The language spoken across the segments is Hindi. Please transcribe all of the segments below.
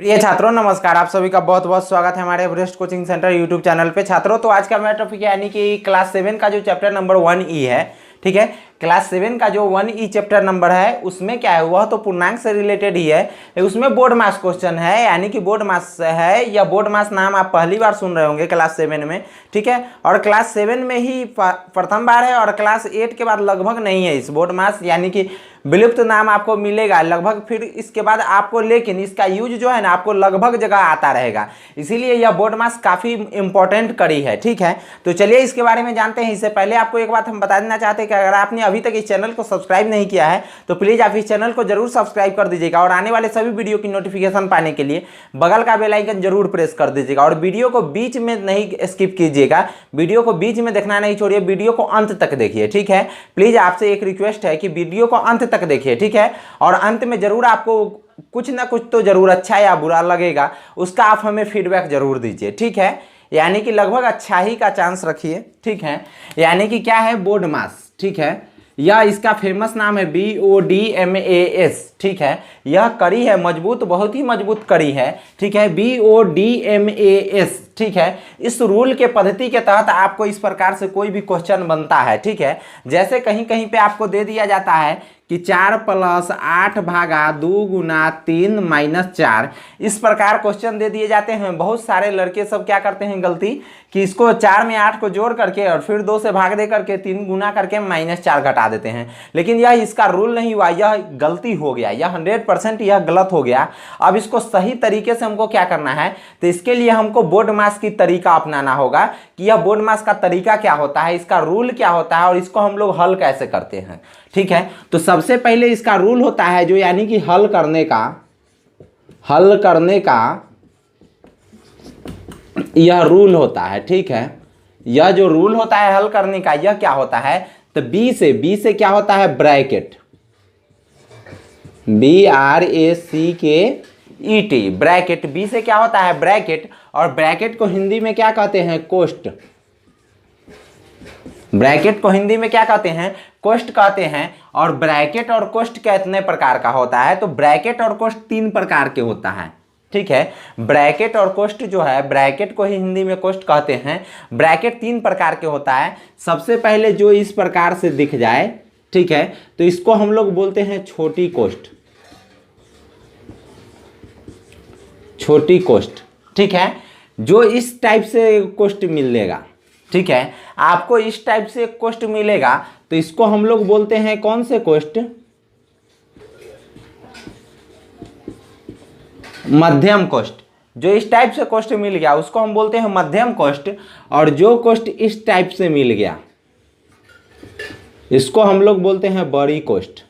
प्रिय छात्रों नमस्कार। आप सभी का बहुत बहुत स्वागत है हमारे Everest coaching centre YouTube channel पे। छात्रों तो आज का मेरा टॉपिक यानी कि क्लास 7 का जो चैप्टर नंबर 1E है, ठीक है। क्लास 7 का जो 1E चैप्टर नंबर है उसमें क्या है, वह तो पूर्णांक से रिलेटेड ही है। उसमें बोर्ड मास क्वेश्चन है, यानी कि बोर्ड मास है। या बोर्ड मास नाम आप पहली बार सुन रहे होंगे क्लास 7 में, ठीक है। और क्लास 7 में ही प्रथम बार है और क्लास 8 के बाद लगभग नहीं है इस बोर्ड मास, यानी कि विलुप्त नाम आपको मिलेगा लगभग। फिर इसके बाद आपको, लेकिन इसका यूज जो है ना आपको लगभग जगह आता रहेगा, इसीलिए यह बोर्ड मास काफ़ी इंपॉर्टेंट कड़ी है, ठीक है। तो चलिए इसके बारे में जानते हैं। इससे पहले आपको एक बात हम बता देना चाहते हैं कि अगर आपने अभी तक इस चैनल को सब्सक्राइब नहीं किया है तो प्लीज़ आप इस चैनल को जरूर सब्सक्राइब कर दीजिएगा और आने वाले सभी वीडियो की नोटिफिकेशन पाने के लिए बगल का बेल आइकन जरूर प्रेस कर दीजिएगा। और वीडियो को बीच में नहीं स्किप कीजिएगा, वीडियो को बीच में देखना नहीं छोड़िए, वीडियो को अंत तक देखिए, ठीक है। प्लीज़ आपसे एक रिक्वेस्ट है कि वीडियो को अंत तक देखिए, ठीक है। और अंत में जरूर आपको कुछ ना कुछ तो जरूर अच्छा या बुरा लगेगा, उसका आप हमें फीडबैक जरूर दीजिए, ठीक है। यानी कि लगभग अच्छा ही का चांस रखिए, ठीक है। यानी कि क्या है, बोर्ड मास, ठीक है। यह इसका फेमस नाम है BODMAS, ठीक है। यह कड़ी है, मजबूत, बहुत ही मजबूत कड़ी है, ठीक है। BODMAS, ठीक है। इस रूल के पद्धति के तहत आपको इस प्रकार से कोई भी क्वेश्चन बनता है, ठीक है। जैसे कहीं कहीं पे आपको दे दिया जाता है कि 4 + 8 भागा 2 गुना 3 - 4, इस प्रकार क्वेश्चन दे दिए जाते हैं। बहुत सारे लड़के सब क्या करते हैं गलती कि इसको 4 में 8 को जोड़ करके और फिर 2 से भाग दे करके 3 गुना करके -4 घटा देते हैं, लेकिन यह इसका रूल नहीं हुआ, यह गलती हो गया, यह 100% यह गलत हो गया। अब इसको सही तरीके से हमको क्या करना है, तो इसके लिए हमको बोर्ड मास की तरीका अपनाना होगा कि यह बोर्ड मास का तरीका क्या होता है, इसका रूल क्या होता है और इसको हम लोग हल कैसे करते हैं, ठीक है। तो सबसे पहले इसका रूल होता है जो, यानी कि हल करने का यह रूल होता है, ठीक है। यह जो रूल होता है हल करने का, यह क्या होता है, तो बी से क्या होता है, ब्रैकेट, BRACKET, ब्रैकेट। बी से क्या होता है, ब्रैकेट। और ब्रैकेट को हिंदी में क्या कहते हैं, कोष्ठ। ब्रैकेट को हिंदी में क्या कहते हैं, कोष्ठ कहते हैं। और ब्रैकेट और कोष्ठ कितने प्रकार का होता है, तो ब्रैकेट और कोष्ठ 3 प्रकार के होता है, ठीक है। ब्रैकेट और कोष्ठ जो है, ब्रैकेट को ही हिंदी में कोष्ठ कहते हैं। ब्रैकेट 3 प्रकार के होता है। सबसे पहले जो इस प्रकार से दिख जाए, ठीक है, तो इसको हम लोग बोलते हैं छोटी कोष्ठ, छोटी कोष्ठ, ठीक है। जो इस टाइप से कोष्ठ मिलेगा, ठीक है, आपको इस टाइप से कोष्ठ मिलेगा तो इसको हम लोग बोलते हैं कौन से कोष्ठ, मध्यम कोष्ठ। जो इस टाइप से कोष्ठ मिल गया उसको हम बोलते हैं मध्यम कोष्ठ। और जो कोष्ठ इस टाइप से मिल गया इसको हम लोग बोलते हैं बड़ी कोष्ठ,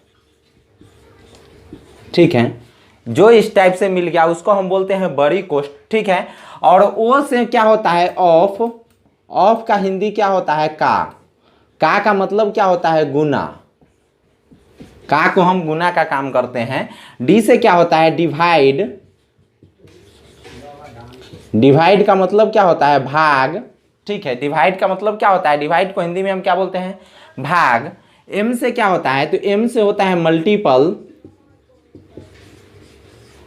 ठीक है। जो इस टाइप से मिल गया उसको हम बोलते हैं बड़ी कोष्ठ, ठीक है। और ओ से क्या होता है, ऑफ। ऑफ का हिंदी क्या होता है, का मतलब क्या होता है, गुना। का को हम गुना का काम करते हैं। डी से क्या होता है, डिवाइड। डिवाइड का मतलब क्या होता है, भाग, ठीक है। डिवाइड का मतलब क्या होता है, डिवाइड को हिंदी में हम क्या बोलते हैं, भाग। एम से क्या होता है, तो एम से होता है मल्टीपल।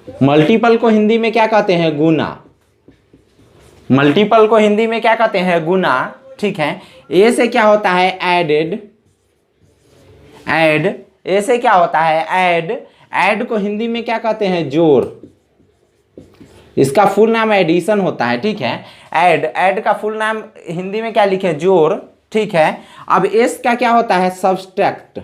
मल्टीपल को हिंदी में क्या कहते हैं, गुना। मल्टीपल को हिंदी में क्या कहते हैं, गुना, ठीक है। ए से क्या होता है, एडेड। ऐड, ए से क्या होता है, ऐड। ऐड को हिंदी में क्या कहते हैं, जोड़। इसका फुल नाम एडिशन होता है, ठीक है। ऐड का फुल नाम हिंदी में क्या लिखे, जोड़, ठीक है। अब एस का क्या होता है, सब्सट्रैक्ट।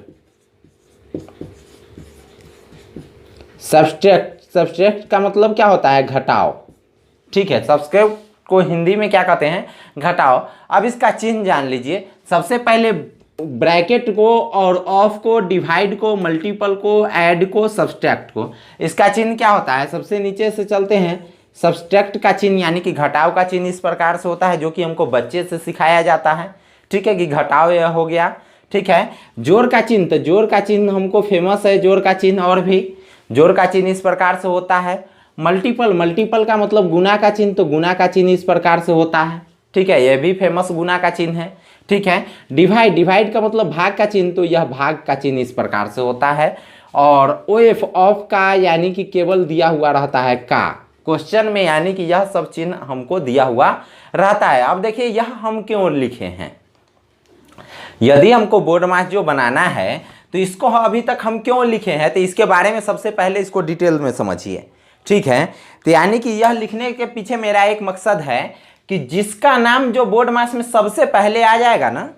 सब्सट्रैक्ट का मतलब क्या होता है, घटाओ, ठीक है। सब्सट्रैक्ट को हिंदी में क्या कहते हैं, घटाओ। अब इसका चिन्ह जान लीजिए। सबसे पहले ब्रैकेट को और ऑफ को, डिवाइड को, मल्टीपल को, ऐड को, सब्सट्रैक्ट को, इसका चिन्ह क्या होता है, सबसे नीचे से चलते हैं। सब्सट्रैक्ट का चिन्ह यानी कि घटाव का चिन्ह इस प्रकार से होता है जो कि हमको बच्चे से सिखाया जाता है, ठीक है, कि घटाव यह हो गया, ठीक है। जोड़ का चिन्ह, तो जोड़ का चिन्ह हमको फेमस है, जोड़ का चिन्ह। और भी जोड़ का चिन्ह इस प्रकार से होता है। मल्टीपल का मतलब गुना का चिन्ह, तो गुना का चिन्ह इस प्रकार से होता है, ठीक है। यह भी फेमस गुना का चिन्ह है, ठीक है। डिवाइड का मतलब भाग का चिन्ह, तो यह भाग का चिन्ह इस प्रकार से होता है। और OF ऑफ का यानी कि केवल दिया हुआ रहता है का, क्वेश्चन में यानी कि यह सब चिन्ह हमको दिया हुआ रहता है। अब देखिए यह हम क्यों लिखे हैं, यदि हमको बोर्ड मास जो बनाना है तो इसको अभी तक हम क्यों लिखे हैं, तो इसके बारे में सबसे पहले इसको डिटेल में समझिए, ठीक है। तो यानी कि यह लिखने के पीछे मेरा एक मकसद है कि जिसका नाम जो बोर्ड मास में सबसे पहले आ जाएगा ना,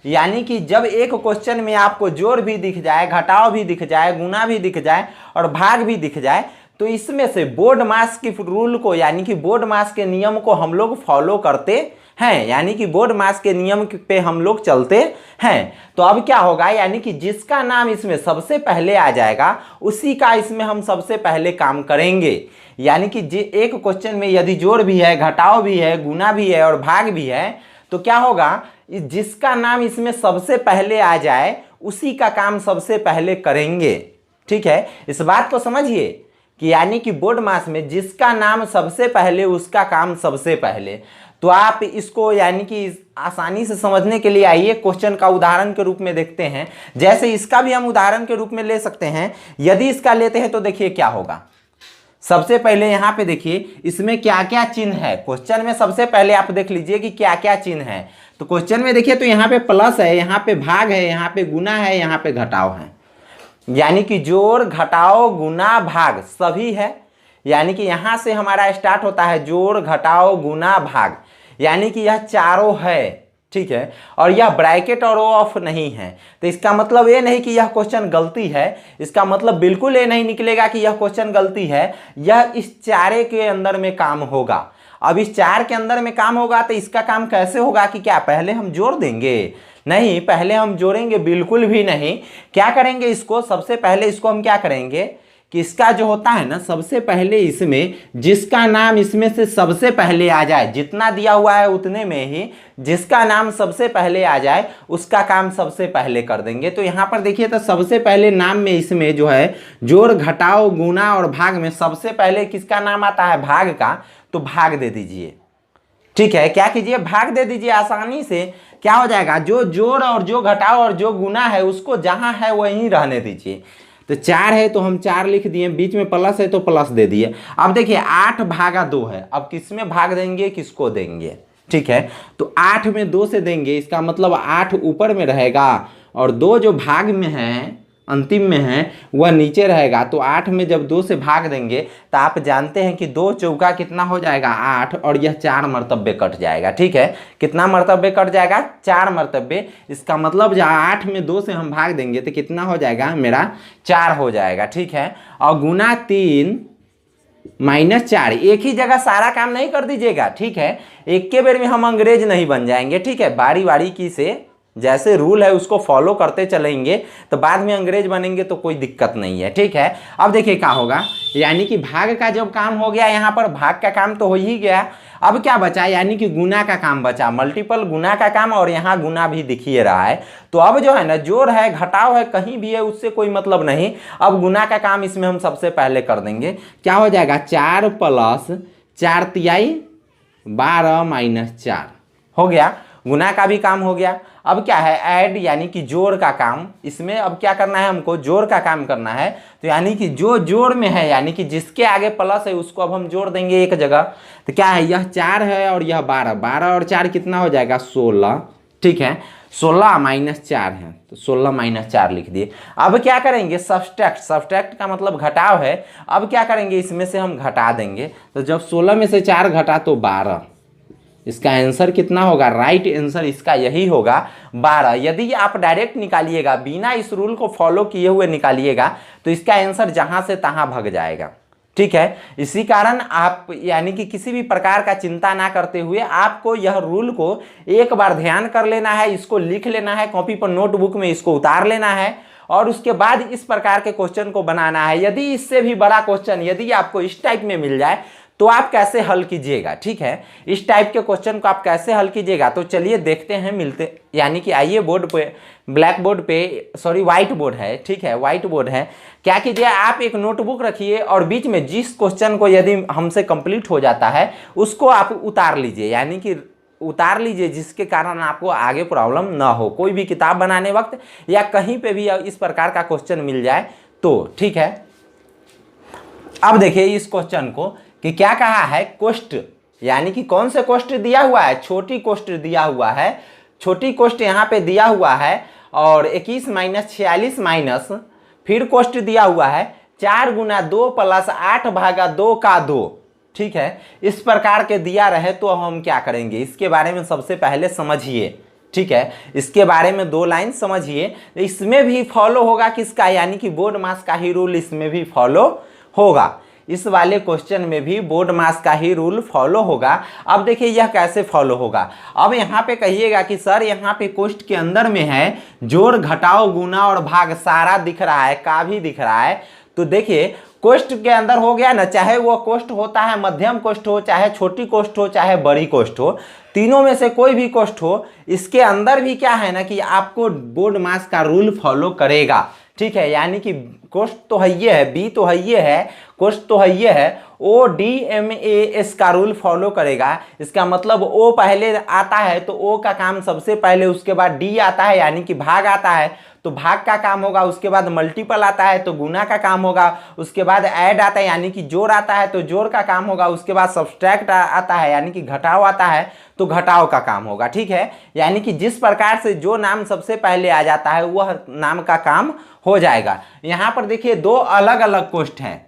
यानी कि जब एक क्वेश्चन में आपको जोड़ भी दिख जाए, घटाव भी दिख जाए, गुना भी दिख जाए और भाग भी दिख जाए, तो इसमें से बोर्ड मास की रूल को यानी कि बोर्ड मास के नियम को हम लोग फॉलो करते हैं, यानी कि बोर्ड मास के नियम पे हम लोग चलते हैं। तो अब क्या होगा, यानी कि जिसका नाम इसमें सबसे पहले आ जाएगा उसी का इसमें हम सबसे पहले काम करेंगे। यानी कि एक क्वेश्चन में यदि जोड़ भी है, घटाव भी है, गुना भी है और भाग भी है, तो क्या होगा, जिसका नाम इसमें सबसे पहले आ जाए उसी का काम सबसे पहले करेंगे, ठीक है। इस बात को समझिए कि यानी कि बोर्ड मास में जिसका नाम सबसे पहले उसका काम सबसे पहले। तो आप इसको यानी कि आसानी से समझने के लिए आइए क्वेश्चन का उदाहरण के रूप में देखते हैं। जैसे इसका भी हम उदाहरण के रूप में ले सकते हैं। यदि इसका लेते हैं तो देखिए क्या होगा। सबसे पहले यहाँ पे देखिए इसमें क्या क्या चिन्ह है। क्वेश्चन में सबसे पहले आप देख लीजिए कि क्या क्या चिन्ह है। तो क्वेश्चन में देखिए तो यहाँ पे प्लस है, यहाँ पे भाग है, यहाँ पे गुना है, यहाँ पे घटाव है। यानी कि जोड़, घटाव, गुना, भाग सभी है। यानी कि यहाँ से हमारा स्टार्ट होता है जोड़, घटाव, गुना, भाग, यानी कि यह चारों है, ठीक है। और यह ब्रैकेट और ऑफ नहीं है। तो इसका मतलब ये नहीं कि यह क्वेश्चन गलती है, इसका मतलब बिल्कुल ये नहीं निकलेगा कि यह क्वेश्चन गलती है। यह इस चारे के अंदर में काम होगा। अब इस चार के अंदर में काम होगा तो इसका काम कैसे होगा कि क्या पहले हम जोड़ देंगे? नहीं, पहले हम जोड़ेंगे बिल्कुल भी नहीं। क्या करेंगे, इसको सबसे पहले इसको हम क्या करेंगे कि इसका जो होता है ना, सबसे पहले इसमें जिसका नाम इसमें से सबसे पहले आ जाए, जितना दिया हुआ है उतने में ही जिसका नाम सबसे पहले आ जाए उसका काम सबसे पहले कर देंगे। तो यहाँ पर देखिए तो सबसे पहले नाम में इसमें जो है जोड़, घटाव, गुना और भाग में सबसे पहले किसका नाम आता है? भाग का। तो भाग दे दीजिए, ठीक है। क्या कीजिए, भाग दे दीजिए। आसानी से क्या हो जाएगा, जो जोड़ और जो घटाव और जो गुना है उसको जहां है वहीं रहने दीजिए। तो 4 है तो हम 4 लिख दिए, बीच में प्लस है तो प्लस दे दिए। अब देखिए 8 भागा 2 है। अब किस में भाग देंगे, किसको देंगे, ठीक है। तो 8 में 2 से देंगे, इसका मतलब 8 ऊपर में रहेगा और 2 जो भाग में है, अंतिम में है, वह नीचे रहेगा। तो 8 में जब 2 से भाग देंगे तो आप जानते हैं कि 2 चौका कितना हो जाएगा, 8, और यह 4 मर्तबे कट जाएगा, ठीक है। कितना मर्तबे कट जाएगा? 4 मर्तबे। इसका मतलब जब 8 में 2 से हम भाग देंगे तो कितना हो जाएगा, मेरा 4 हो जाएगा, ठीक है। और गुना 3 माइनस 4, एक ही जगह सारा काम नहीं कर दीजिएगा, ठीक है। एक के बेर में हम अंग्रेज नहीं बन जाएंगे, ठीक है। बारी बारी की से जैसे रूल है उसको फॉलो करते चलेंगे तो बाद में अंग्रेज बनेंगे तो कोई दिक्कत नहीं है, ठीक है। अब देखिए क्या होगा, यानी कि भाग का जब काम हो गया, यहाँ पर भाग का काम तो हो ही गया। अब क्या बचा, यानी कि गुना का काम बचा, मल्टीपल गुना का काम, और यहाँ गुना भी दिख ही रहा है। तो अब जो है ना, जोड़ है, घटाव है, कहीं भी है उससे कोई मतलब नहीं। अब गुना का काम इसमें हम सबसे पहले कर देंगे। क्या हो जाएगा, 4 प्लस 4 तिहाई 12 माइनस 4 हो गया। गुना का भी काम हो गया। अब क्या है, ऐड यानी कि जोड़ का काम। इसमें अब क्या करना है, हमको जोड़ का काम करना है। तो यानी कि जो जोड़ में है, यानी कि जिसके आगे प्लस है उसको अब हम जोड़ देंगे एक जगह। तो क्या है, यह 4 है और यह 12, 12 और 4 कितना हो जाएगा, 16, ठीक है। 16 माइनस 4 है तो 16 माइनस 4 लिख दिए। अब क्या करेंगे, सब्सट्रैक्ट। सब्सट्रैक्ट का मतलब घटाव है। अब क्या करेंगे, इसमें से हम घटा देंगे। तो जब 16 में से 4 घटा तो 12। इसका आंसर कितना होगा, राइट आंसर इसका यही होगा 12। यदि आप डायरेक्ट निकालिएगा, बिना इस रूल को फॉलो किए हुए निकालिएगा, तो इसका आंसर जहां से तहां भग जाएगा, ठीक है। इसी कारण आप यानी कि किसी भी प्रकार का चिंता ना करते हुए आपको यह रूल को एक बार ध्यान कर लेना है, इसको लिख लेना है कॉपी पर, नोटबुक में इसको उतार लेना है और उसके बाद इस प्रकार के क्वेश्चन को बनाना है। यदि इससे भी बड़ा क्वेश्चन यदि आपको इस टाइप में मिल जाए तो आप कैसे हल कीजिएगा, ठीक है। इस टाइप के क्वेश्चन को आप कैसे हल कीजिएगा, तो चलिए देखते हैं, मिलते यानी कि आइए बोर्ड पे, ब्लैक बोर्ड पे, सॉरी व्हाइट बोर्ड है, ठीक है, व्हाइट बोर्ड है। क्या कीजिए, आप एक नोटबुक रखिए और बीच में जिस क्वेश्चन को यदि हमसे कंप्लीट हो जाता है उसको आप उतार लीजिए, यानी कि उतार लीजिए, जिसके कारण आपको आगे प्रॉब्लम ना हो। कोई भी किताब बनाने वक्त या कहीं पे भी इस प्रकार का क्वेश्चन मिल जाए तो, ठीक है। अब देखिए इस क्वेश्चन को कि क्या कहा है, कोष्ठ, यानी कि कौन से कोष्ठ दिया हुआ है, छोटी कोष्ठ दिया हुआ है, छोटी कोष्ठ यहाँ पे दिया हुआ है, और 21 माइनस 46 माइनस फिर कोष्ठ दिया हुआ है 4 गुना 2 प्लस 8 भागा 2 का 2। ठीक है, इस प्रकार के दिया रहे तो हम क्या करेंगे, इसके बारे में सबसे पहले समझिए। ठीक है, इसके बारे में 2 लाइन समझिए। इसमें भी फॉलो होगा किसका, यानी कि बोर्ड मास का ही रूल इसमें भी फॉलो होगा। इस वाले क्वेश्चन में भी बोर्ड मास का ही रूल फॉलो होगा। अब देखिए यह कैसे फॉलो होगा। अब यहाँ पे कहिएगा कि सर यहाँ पे कोष्ठ के अंदर में है जोड़ घटाओ गुना और भाग सारा दिख रहा है, का भी दिख रहा है। तो देखिए कोष्ठ के अंदर हो गया ना, चाहे वो कोष्ठ होता है मध्यम कोष्ठ हो, चाहे छोटी कोष्ठ हो, चाहे बड़ी कोष्ठ हो, तीनों में से कोई भी कोष्ठ हो, इसके अंदर भी क्या है ना कि आपको बोर्ड मास का रूल फॉलो करेगा। ठीक है, यानी कि कोष्ठ तो है ये है, बी तो है ये है, कोष्ठ तो है ये है, O D M A S का रूल फॉलो करेगा। इसका मतलब ओ पहले आता है तो ओ का काम सबसे पहले, उसके बाद डी आता है यानी कि भाग आता है तो भाग का काम होगा, उसके बाद मल्टीपल आता है तो गुना का काम होगा, उसके बाद ऐड आता है यानी कि जोड़ आता है तो जोड़ का काम होगा, उसके बाद सब्सट्रैक्ट आता है यानी कि घटाव आता है तो घटाव का काम होगा। ठीक है, यानी कि जिस प्रकार से जो नाम सबसे पहले आ जाता है वह नाम का काम हो जाएगा। यहाँ पर देखिए 2 अलग अलग कोष्ठ हैं,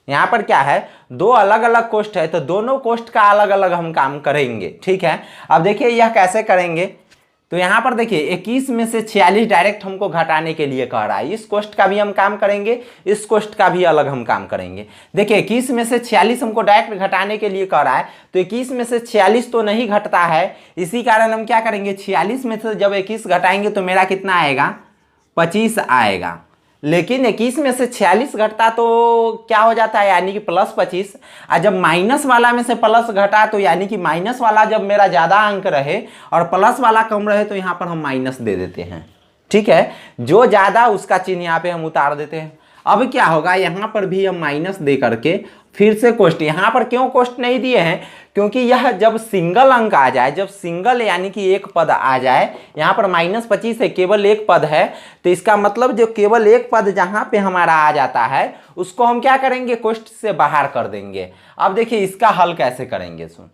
यहाँ पर क्या है 2 अलग अलग कोष्ठ है, तो दोनों कोष्ठ का अलग अलग हम काम करेंगे। ठीक है, अब देखिए यह कैसे करेंगे। तो यहाँ पर देखिए 21 में से 46 डायरेक्ट हमको घटाने के लिए कह रहा है, इस कोष्ठ का भी हम काम करेंगे, इस कोष्ठ का भी अलग हम काम करेंगे। देखिए 21 में से 46 हमको डायरेक्ट घटाने के लिए कह रहा है, तो 21 में से 46 तो नहीं घटता है, इसी कारण हम क्या करेंगे 46 में से जब 21 घटाएंगे तो मेरा कितना आएगा 25 आएगा। लेकिन 21 में से 46 घटता तो क्या हो जाता है, यानी कि प्लस 25। और जब माइनस वाला में से प्लस घटा तो यानी कि माइनस वाला जब मेरा ज़्यादा अंक रहे और प्लस वाला कम रहे तो यहाँ पर हम माइनस दे देते हैं। ठीक है, जो ज़्यादा उसका चिन्ह यहाँ पे हम उतार देते हैं। अब क्या होगा, यहाँ पर भी हम माइनस दे करके फिर से कोष्ठ, यहाँ पर क्यों कोष्ठ नहीं दिए हैं, क्योंकि यह जब सिंगल अंक आ जाए, जब सिंगल यानी कि एक पद आ जाए, यहाँ पर -25 है, केवल एक पद है, तो इसका मतलब जो केवल एक पद जहाँ पे हमारा आ जाता है उसको हम क्या करेंगे कोष्ठ से बाहर कर देंगे। अब देखिए इसका हल कैसे करेंगे, सुन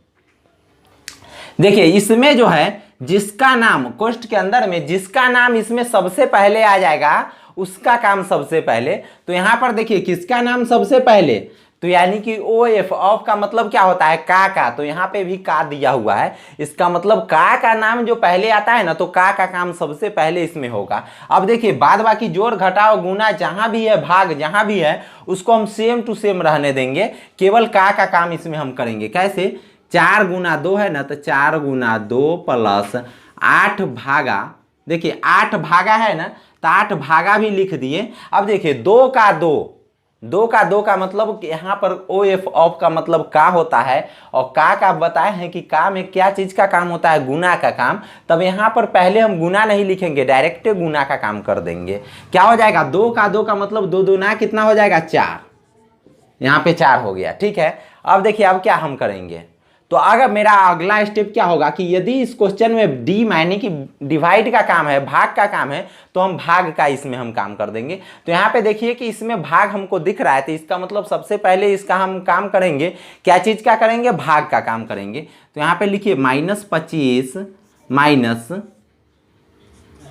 देखिए इसमें जो है जिसका नाम कोष्ठ के अंदर में जिसका नाम इसमें सबसे पहले आ जाएगा उसका काम सबसे पहले। तो यहाँ पर देखिए किसका नाम सबसे पहले, तो यानी कि ओ एफ, ऑफ का मतलब क्या होता है का, तो यहाँ पे भी का दिया हुआ है, इसका मतलब का नाम जो पहले आता है ना तो का काम सबसे पहले इसमें होगा। अब देखिए बाद बाकी जोड़ घटाओ गुना जहां भी है, भाग जहां भी है, उसको हम सेम टू सेम रहने देंगे, केवल का काम इसमें हम करेंगे। कैसे, 4 गुना 2 है ना, तो 4 गुना 2 प्लस 8 भागा, देखिए 8 भागा है ना तो 8 भागा भी लिख दिए। अब देखिए 2 का 2 का मतलब यहाँ पर ओ एफ ऑफ का मतलब का होता है, और का बताए हैं कि का में क्या चीज का काम होता है, गुना का काम। तब यहाँ पर पहले हम गुना नहीं लिखेंगे, डायरेक्ट गुना का काम कर देंगे। क्या हो जाएगा, 2 का मतलब 2 दूना कितना हो जाएगा 4, यहाँ पे 4 हो गया। ठीक है, अब देखिए अब क्या हम करेंगे, तो अगर मेरा अगला स्टेप क्या होगा कि यदि इस क्वेश्चन में डी यानी कि डिवाइड का काम है, भाग का काम है, तो हम भाग का इसमें हम काम कर देंगे। तो यहाँ पे देखिए कि इसमें भाग हमको दिख रहा है, तो इसका मतलब सबसे पहले इसका हम काम करेंगे, क्या चीज़ का करेंगे, भाग का काम करेंगे। तो यहाँ पे लिखिए -25 माइनस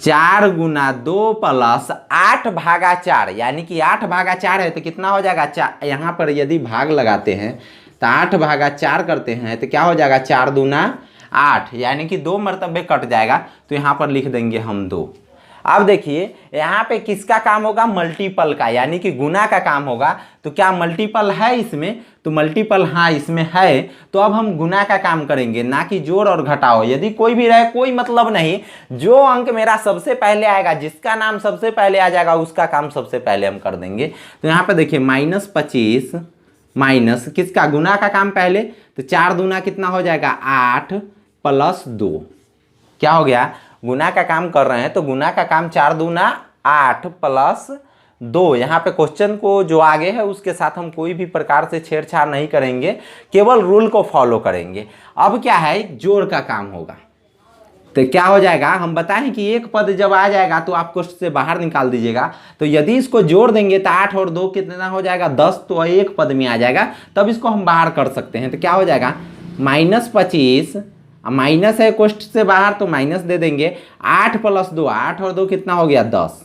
4 गुना 2 प्लस 8 भागा 4, यानी कि 8 भागा 4 है तो कितना हो जाएगा 4। यहाँ पर यदि भाग लगाते हैं तो 8 भागा 4 करते हैं तो क्या हो जाएगा 4 दूना 8, यानी कि 2 मरतबे कट जाएगा, तो यहाँ पर लिख देंगे हम 2। अब देखिए यहाँ पे किसका काम होगा, मल्टीपल का, यानी कि गुना का काम होगा। तो क्या मल्टीपल है इसमें, तो मल्टीपल हाँ इसमें है, तो अब हम गुना का काम करेंगे, ना कि जोड़ और घटाओ। यदि कोई भी रहे कोई मतलब नहीं, जो अंक मेरा सबसे पहले आएगा, जिसका नाम सबसे पहले आ जाएगा उसका काम सबसे पहले हम कर देंगे। तो यहाँ पे देखिए -25 माइनस किसका, गुना का काम पहले, तो 4 दूना कितना हो जाएगा 8 प्लस 2, क्या हो गया, गुना का काम कर रहे हैं तो गुना का काम 4 दूना 8 प्लस 2। यहाँ पे क्वेश्चन को जो आगे है उसके साथ हम कोई भी प्रकार से छेड़छाड़ नहीं करेंगे, केवल रूल को फॉलो करेंगे। अब क्या है, जोड़ का काम होगा। तो क्या हो जाएगा, हम बताएं कि एक पद जब आ जाएगा तो आप कोष्ठ से बाहर निकाल दीजिएगा। तो यदि इसको जोड़ देंगे तो 8 और 2 कितना हो जाएगा 10, तो एक पद में आ जाएगा, तब इसको हम बाहर कर सकते हैं। तो क्या हो जाएगा -25, माइनस है कोष्ठ से बाहर तो माइनस दे देंगे, 8 + 2, 8 और 2 कितना हो गया 10।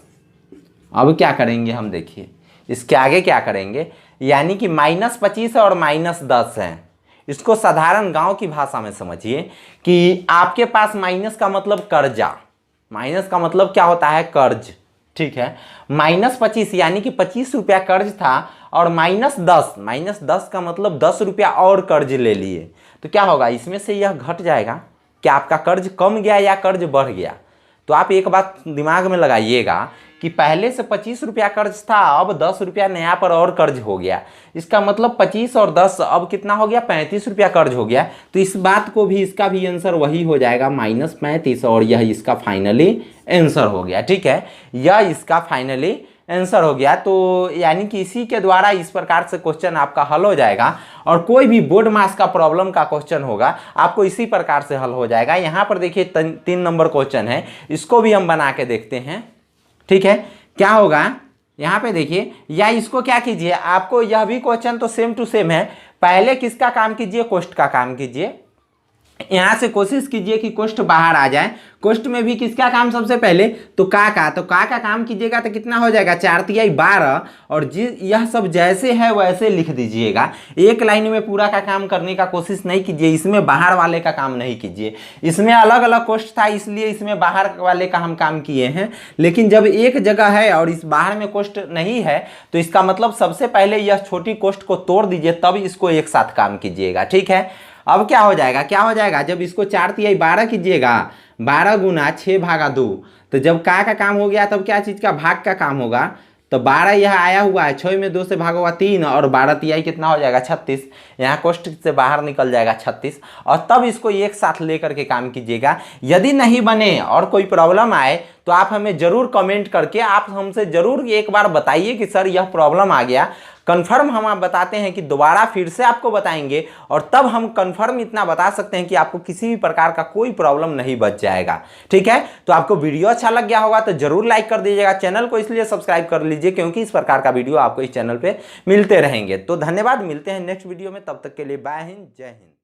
अब क्या करेंगे हम, देखिए इसके आगे क्या करेंगे, यानी कि -25 और -10 है। इसको साधारण गांव की भाषा में समझिए कि आपके पास माइनस का मतलब कर्जा, माइनस का मतलब क्या होता है कर्ज, ठीक है। -25 यानी कि 25 रुपया कर्ज था और -10 का मतलब 10 रुपया और कर्ज ले लिए, तो क्या होगा इसमें से यह घट जाएगा। क्या आपका कर्ज कम गया या कर्ज बढ़ गया? तो आप एक बात दिमाग में लगाइएगा कि पहले से 25 रुपया कर्ज था, अब 10 रुपया नया पर और कर्ज हो गया। इसका मतलब 25 और 10 अब कितना हो गया 35 रुपया कर्ज हो गया। तो इस बात को भी, इसका भी आंसर वही हो जाएगा -35, और यह इसका फाइनली आंसर हो गया, ठीक है। यह इसका फाइनली आंसर हो गया। तो यानी कि इसी के द्वारा इस प्रकार से क्वेश्चन आपका हल हो जाएगा, और कोई भी बोर्ड मास का प्रॉब्लम का क्वेश्चन होगा आपको इसी प्रकार से हल हो जाएगा। यहाँ पर देखिए 3 नंबर क्वेश्चन है, इसको भी हम बना के देखते हैं, ठीक है। क्या होगा यहाँ पे देखिए, या इसको क्या कीजिए, आपको यह भी क्वेश्चन तो सेम टू सेम है। पहले किसका काम कीजिए, कोष्ठ का काम कीजिए। यहां से कोशिश कीजिए कि कोष्ठ बाहर आ जाए। कोष्ठ में भी किसका काम सबसे पहले, तो का काम कीजिएगा तो कितना हो जाएगा 4 × 12, और यह सब जैसे है वैसे लिख दीजिएगा। एक लाइन में पूरा का काम करने का कोशिश नहीं कीजिए, इसमें बाहर वाले का काम नहीं कीजिए। इसमें अलग अलग कोष्ठ था इसलिए इसमें बाहर वाले का हम काम किए हैं, लेकिन जब एक जगह है और इस बाहर में कोष्ठ नहीं है तो इसका मतलब सबसे पहले यह छोटी कोष्ठ को तोड़ दीजिए, तब इसको एक साथ काम कीजिएगा, ठीक है। अब क्या हो जाएगा, जब इसको 4 × 12 कीजिएगा, 12 × 6/2, तो जब का काम हो गया तब क्या चीज़ का भाग का काम होगा। तो 12 यह आया हुआ है, 6 में 2 से भागा हुआ 3, और 12 तिहाई कितना हो जाएगा 36। यहाँ कोष्ठ से बाहर निकल जाएगा 36, और तब इसको एक साथ लेकर के काम कीजिएगा। यदि नहीं बने और कोई प्रॉब्लम आए तो आप हमें जरूर कमेंट करके आप हमसे जरूर एक बार बताइए कि सर यह प्रॉब्लम आ गया। कंफर्म हम आप बताते हैं कि दोबारा फिर से आपको बताएंगे, और तब हम कंफर्म इतना बता सकते हैं कि आपको किसी भी प्रकार का कोई प्रॉब्लम नहीं बच जाएगा, ठीक है। तो आपको वीडियो अच्छा लग गया होगा तो जरूर लाइक कर दीजिएगा। चैनल को इसलिए सब्सक्राइब कर लीजिए क्योंकि इस प्रकार का वीडियो आपको इस चैनल पे मिलते रहेंगे। तो धन्यवाद, मिलते हैं नेक्स्ट वीडियो में, तब तक के लिए बाय हिंद, जय हिंद।